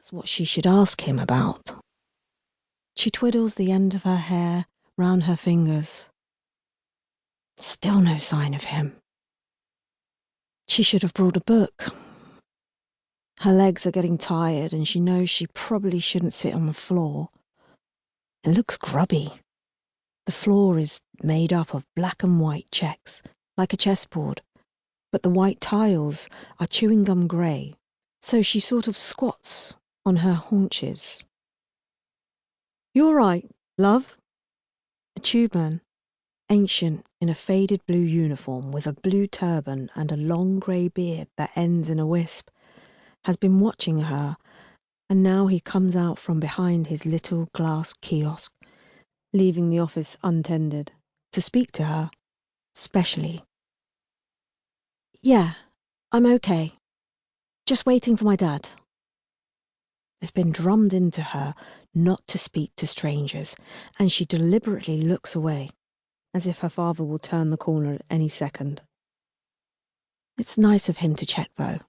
That's what she should ask him about. She twiddles the end of her hair round her fingers. Still no sign of him. She should have brought a book. Her legs are getting tired and she knows she probably shouldn't sit on the floor. It looks grubby. The floor is made up of black and white checks, like a chessboard, but the white tiles are chewing gum grey, so she sort of squats on her haunches. "You all right, love?" The tubeman, ancient in a faded blue uniform with a blue turban and a long grey beard that ends in a wisp, has been watching her, and now he comes out from behind his little glass kiosk, leaving the office untended, to speak to her, specially. "Yeah, I'm okay. Just waiting for my dad." It's been drummed into her not to speak to strangers, and she deliberately looks away, as if her father will turn the corner at any second. It's nice of him to check, though.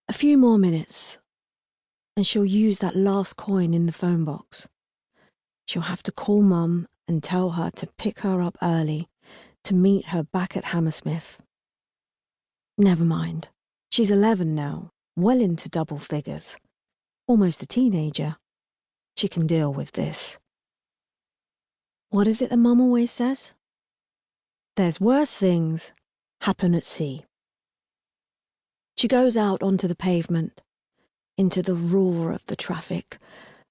A few more minutes, and she'll use that last coin in the phone box. She'll have to call Mum and tell her to pick her up early to meet her back at Hammersmith. Never mind. She's 11 now, well into double figures. Almost a teenager. She can deal with this. What is it that Mum always says? There's worse things happen at sea. She goes out onto the pavement, into the roar of the traffic,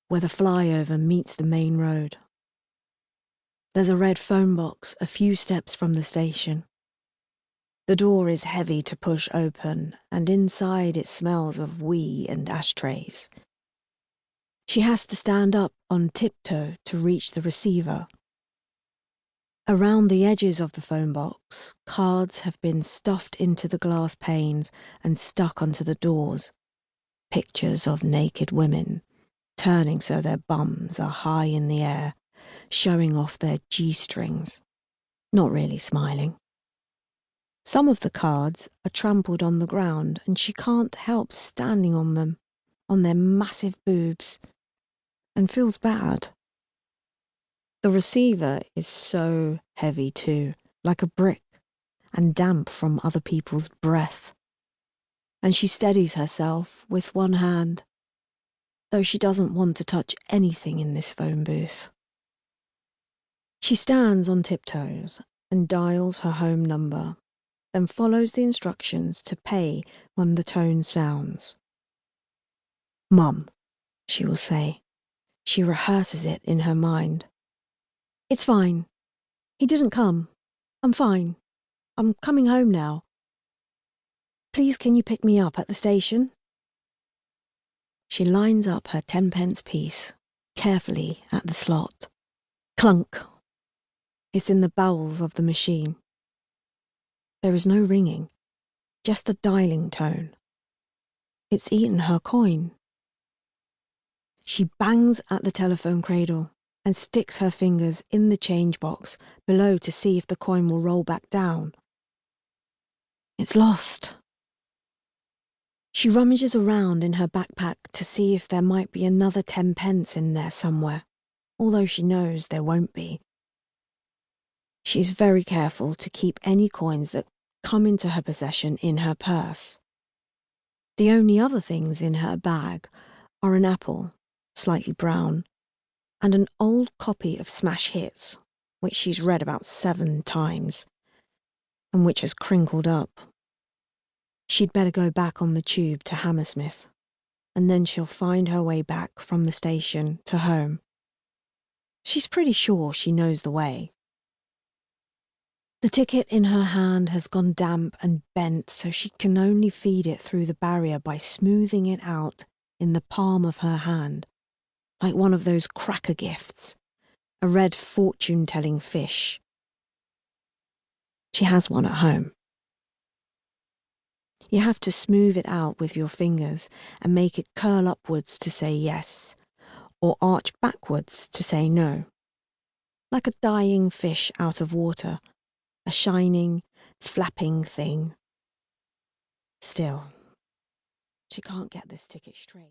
where the flyover meets the main road. There's a red phone box a few steps from the station. The door is heavy to push open, and inside it smells of wee and ashtrays. She has to stand up on tiptoe to reach the receiver. Around the edges of the phone box, cards have been stuffed into the glass panes and stuck onto the doors. Pictures of naked women, turning so their bums are high in the air, showing off their G-strings, not really smiling. Some of the cards are trampled on the ground, and she can't help standing on them, on their massive boobs, and feels bad. The receiver is so heavy too, like a brick, and damp from other people's breath. And she steadies herself with one hand, though she doesn't want to touch anything in this phone booth. She stands on tiptoes and dials her home number, then follows the instructions to pay when the tone sounds. "Mum," she will say. She rehearses it in her mind. "It's fine. He didn't come. I'm fine. I'm coming home now. Please can you pick me up at the station?" She lines up her 10-pence piece carefully at the slot. Clunk. It's in the bowels of the machine. There is no ringing, just the dialing tone. It's eaten her coin. She bangs at the telephone cradle and sticks her fingers in the change box below to see if the coin will roll back down. It's lost. She rummages around in her backpack to see if there might be another 10-pence in there somewhere, although she knows there won't be. She's very careful to keep any coins that come into her possession in her purse. The only other things in her bag are an apple, slightly brown, and an old copy of Smash Hits, which she's read about 7 times, and which has crinkled up. She'd better go back on the tube to Hammersmith, and then she'll find her way back from the station to home. She's pretty sure she knows the way. The ticket in her hand has gone damp and bent, so she can only feed it through the barrier by smoothing it out in the palm of her hand, like one of those cracker gifts, a red fortune-telling fish. She has one at home. You have to smooth it out with your fingers and make it curl upwards to say yes, or arch backwards to say no. Like a dying fish out of water, a shining, flapping thing. Still, she can't get this ticket straight.